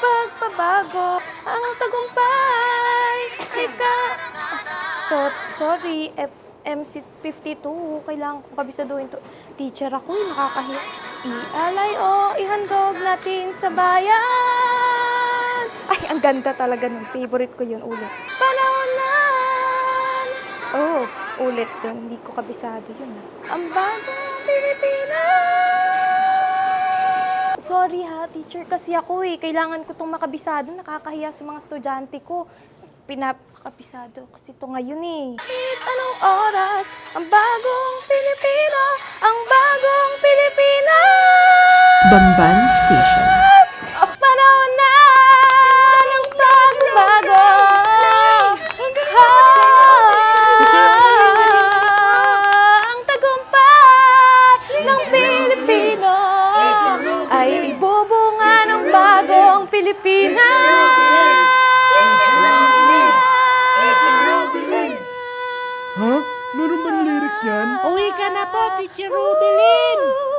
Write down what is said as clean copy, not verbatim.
pagbabago, ang tagumpay. Ika... Sorry, FMC 52. Kailangan kong kabisaduhin to. Teacher ako, nakakahiya. Ialay o ihandog natin sa bayan. Ay, ang ganda talaga nun. Favorite ko yun. Ulit. Panahonan. Oh, ulit dun. Hindi ko kabisado yun. Ang bagong Pilipinas. Sorry ha, teacher. Kasi ako kailangan ko itong makabisado. Nakakahiya sa mga estudyante ko. Pinapakabisado kasi ito ngayon Kahit anong oras, ang bagong Pilipino, ang bagong Pilipinas. Bamban Station. Panahon na ng pagbabago. Ang tagumpay ng Pilipino ay ibubunga ng bagong Pilipinas. Ha? Meron bang lyrics yan? Uwi ka na po, Teacher Rubilin!